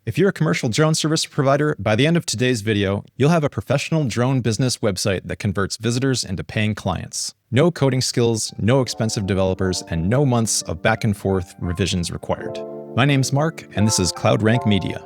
If you're a commercial drone service provider, by the end of today's video, you'll have a professional drone business website that converts visitors into paying clients. No coding skills, no expensive developers, and no months of back and forth revisions required. My name's Mark, and this is CloudRank Media.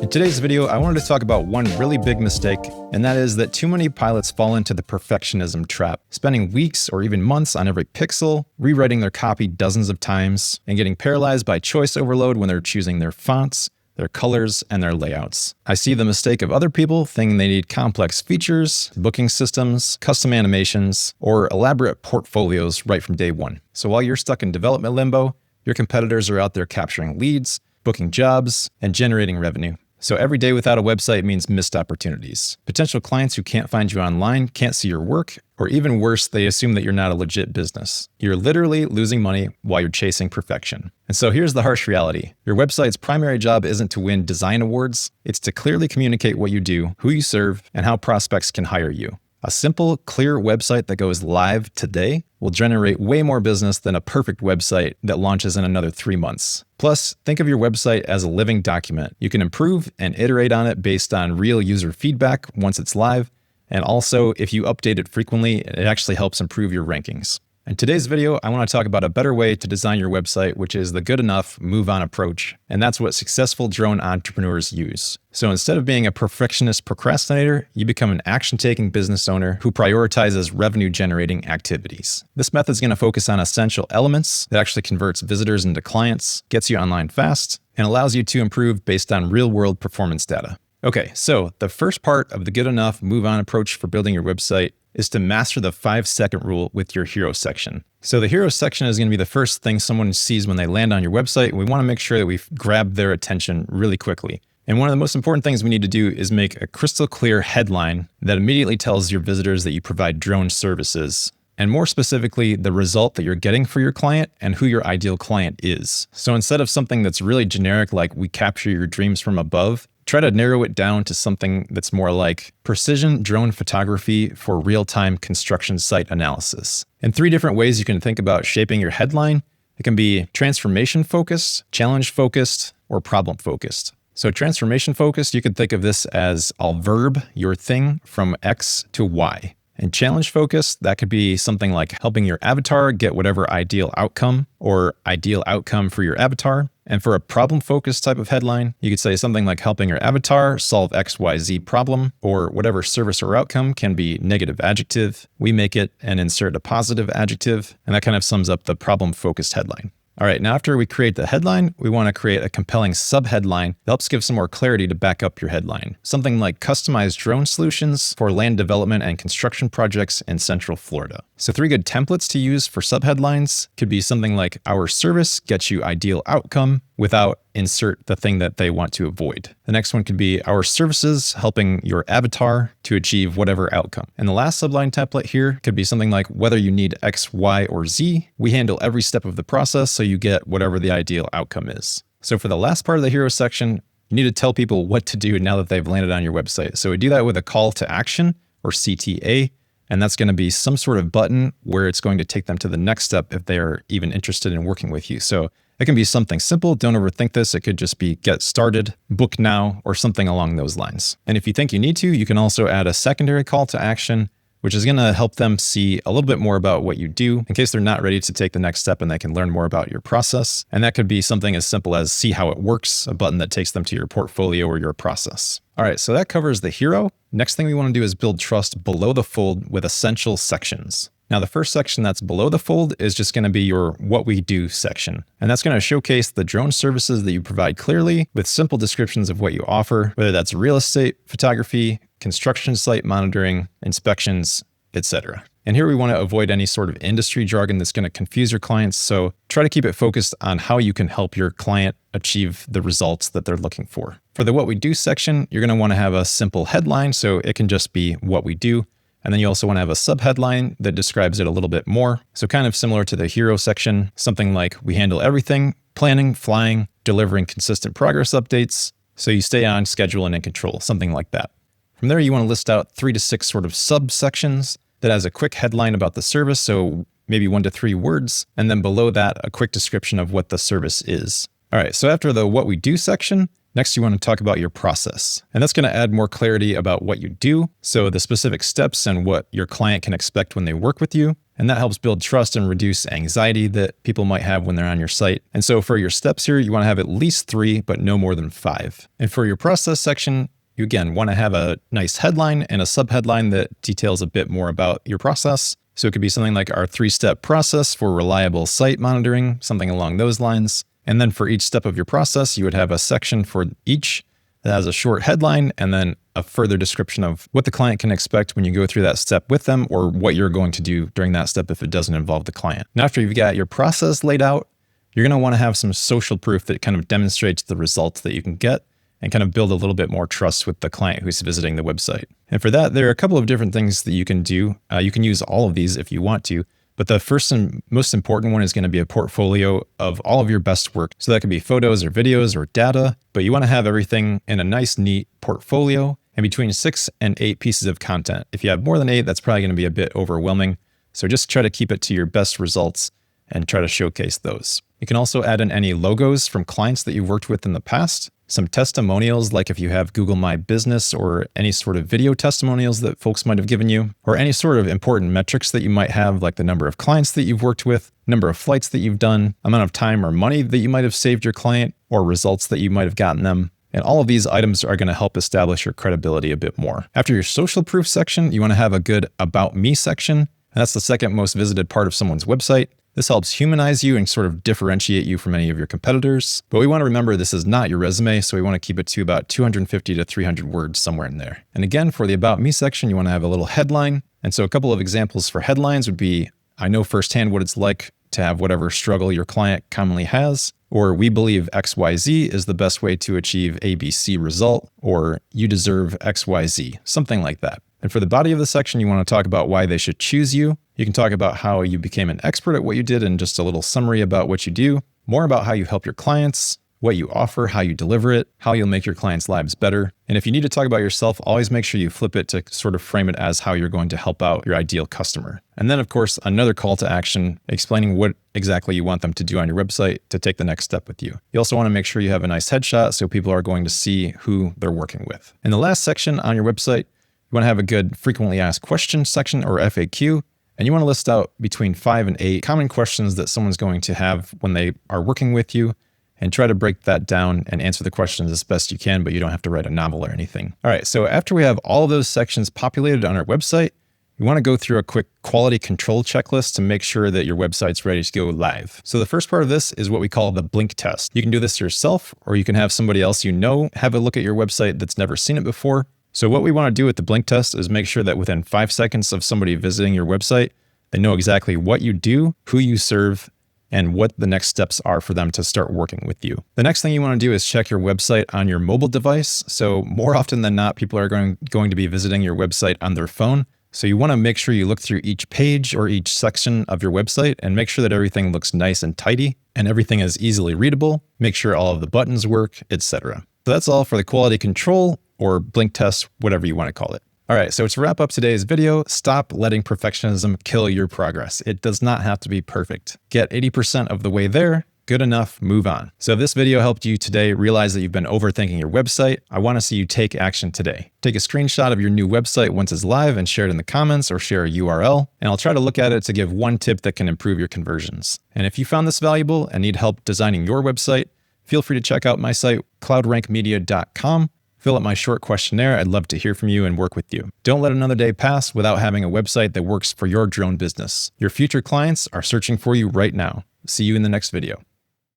In today's video, I wanted to talk about one really big mistake, and that is that too many pilots fall into the perfectionism trap, spending weeks or even months on every pixel, rewriting their copy dozens of times, and getting paralyzed by choice overload when they're choosing their fonts, their colors, and their layouts. I see the mistake of other people thinking they need complex features, booking systems, custom animations, or elaborate portfolios right from day one. So while you're stuck in development limbo, your competitors are out there capturing leads, booking jobs, and generating revenue. So every day without a website means missed opportunities. Potential clients who can't find you online, can't see your work, or even worse, they assume that you're not a legit business. You're literally losing money while you're chasing perfection. And so here's the harsh reality. Your website's primary job isn't to win design awards. It's to clearly communicate what you do, who you serve, and how prospects can hire you. A simple, clear website that goes live today will generate way more business than a perfect website that launches in another 3 months. Plus, think of your website as a living document. You can improve and iterate on it based on real user feedback once it's live. And also, if you update it frequently, it actually helps improve your rankings. In today's video, I want to talk about a better way to design your website, which is the good enough, move on approach. And that's what successful drone entrepreneurs use. So instead of being a perfectionist procrastinator, you become an action-taking business owner who prioritizes revenue-generating activities. This method is going to focus on essential elements that actually converts visitors into clients, gets you online fast, and allows you to improve based on real-world performance data. Okay, so the first part of the good enough, move on approach for building your website is to master the 5-second rule with your hero section. So the hero section is going to be the first thing someone sees when they land on your website. We want to make sure that we grab their attention really quickly. And one of the most important things we need to do is make a crystal clear headline that immediately tells your visitors that you provide drone services, and more specifically, the result that you're getting for your client and who your ideal client is. So instead of something that's really generic, like we capture your dreams from above, try to narrow it down to something that's more like precision drone photography for real-time construction site analysis. And 3 different ways you can think about shaping your headline. It can be transformation-focused, challenge-focused, or problem-focused. So transformation-focused, you could think of this as I'll verb your thing from X to Y. And challenge-focused, that could be something like helping your avatar get whatever ideal outcome or ideal outcome for your avatar. And for a problem-focused type of headline, you could say something like helping your avatar solve XYZ problem, or whatever service or outcome can be negative adjective. We make it and insert a positive adjective, and that kind of sums up the problem-focused headline. All right, now after we create the headline, we want to create a compelling subheadline that helps give some more clarity to back up your headline. Something like customized drone solutions for land development and construction projects in Central Florida. So 3 good templates to use for subheadlines could be something like our service gets you ideal outcome without insert the thing that they want to avoid. The next one could be our services helping your avatar to achieve whatever outcome. And the last subline template here could be something like whether you need X, Y, or Z, we handle every step of the process so you get whatever the ideal outcome is. So for the last part of the hero section, you need to tell people what to do now that they've landed on your website. So we do that with a call to action or CTA. And that's going to be some sort of button where it's going to take them to the next step if they are even interested in working with you. So it can be something simple. Don't overthink this. It could just be get started, book now, or something along those lines. And if you think you need to, you can also add a secondary call to action, which is going to help them see a little bit more about what you do in case they're not ready to take the next step and they can learn more about your process. And that could be something as simple as see how it works, a button that takes them to your portfolio or your process. All right, so that covers the hero. Next thing we want to do is build trust below the fold with essential sections. Now, the first section that's below the fold is just going to be your what we do section. And that's going to showcase the drone services that you provide clearly with simple descriptions of what you offer, whether that's real estate, photography, construction site monitoring, inspections, etc. And here we want to avoid any sort of industry jargon that's going to confuse your clients. So try to keep it focused on how you can help your client achieve the results that they're looking for. For the what we do section, you're going to want to have a simple headline. So it can just be what we do. And then you also want to have a subheadline that describes it a little bit more. So kind of similar to the hero section, something like we handle everything, planning, flying, delivering consistent progress updates. So you stay on schedule and in control, something like that. From there, you want to list out 3 to 6 sort of subsections that has a quick headline about the service. So maybe 1 to 3 words, and then below that, a quick description of what the service is. All right, so after the what we do section, next you want to talk about your process. And that's going to add more clarity about what you do, so the specific steps and what your client can expect when they work with you. And that helps build trust and reduce anxiety that people might have when they're on your site. And so for your steps here, you want to have at least 3, but no more than 5. And for your process section, you again want to have a nice headline and a subheadline that details a bit more about your process. So it could be something like our 3-step process for reliable site monitoring, something along those lines. And then for each step of your process, you would have a section for each that has a short headline and then a further description of what the client can expect when you go through that step with them, or what you're going to do during that step if it doesn't involve the client. And after you've got your process laid out, you're going to want to have some social proof that kind of demonstrates the results that you can get and kind of build a little bit more trust with the client who's visiting the website. And for that, there are a couple of different things that you can do. You can use all of these if you want to, but the first and most important one is going to be a portfolio of all of your best work. So that could be photos or videos or data, but you want to have everything in a nice, neat portfolio and between 6 and 8 pieces of content. If you have more than 8, that's probably going to be a bit overwhelming. So just try to keep it to your best results and try to showcase those. You can also add in any logos from clients that you've worked with in the past, some testimonials, like if you have Google My Business or any sort of video testimonials that folks might have given you, or any sort of important metrics that you might have, like the number of clients that you've worked with, number of flights that you've done, amount of time or money that you might have saved your client, or results that you might have gotten them. And all of these items are going to help establish your credibility a bit more. After your social proof section, you want to have a good About Me section. And that's the second most visited part of someone's website. This helps humanize you and sort of differentiate you from any of your competitors. But we want to remember this is not your resume, so we want to keep it to about 250 to 300 words, somewhere in there. And again, for the About Me section, you want to have a little headline. And so a couple of examples for headlines would be, I know firsthand what it's like to have whatever struggle your client commonly has, or we believe XYZ is the best way to achieve ABC result, or you deserve XYZ, something like that. And for the body of the section, you want to talk about why they should choose you. You can talk about how you became an expert at what you did and just a little summary about what you do, more about how you help your clients, what you offer, how you deliver it, how you'll make your clients' lives better. And if you need to talk about yourself, always make sure you flip it to sort of frame it as how you're going to help out your ideal customer. And then, of course, another call to action explaining what exactly you want them to do on your website to take the next step with you. You also want to make sure you have a nice headshot so people are going to see who they're working with. In the last section on your website, you want to have a good frequently asked questions section, or FAQ, and you want to list out between 5 and 8 common questions that someone's going to have when they are working with you, and try to break that down and answer the questions as best you can, but you don't have to write a novel or anything. All right, so after we have all of those sections populated on our website, you want to go through a quick quality control checklist to make sure that your website's ready to go live. So the first part of this is what we call the blink test. You can do this yourself, or you can have somebody else you know have a look at your website that's never seen it before. So what we want to do with the blink test is make sure that within 5 seconds of somebody visiting your website, they know exactly what you do, who you serve, and what the next steps are for them to start working with you. The next thing you want to do is check your website on your mobile device. So more often than not, people are going to be visiting your website on their phone. So you want to make sure you look through each page or each section of your website and make sure that everything looks nice and tidy and everything is easily readable. Make sure all of the buttons work, etc. So that's all for the quality control or blink test, whatever you want to call it. All right, so to wrap up today's video, stop letting perfectionism kill your progress. It does not have to be perfect. Get 80% of the way there, good enough, move on. So if this video helped you today realize that you've been overthinking your website, I want to see you take action today. Take a screenshot of your new website once it's live and share it in the comments, or share a URL, and I'll try to look at it to give one tip that can improve your conversions. And if you found this valuable and need help designing your website, feel free to check out my site, cloudrankmedia.com. Fill out my short questionnaire. I'd love to hear from you and work with you. Don't let another day pass without having a website that works for your drone business. Your future clients are searching for you right now. See you in the next video.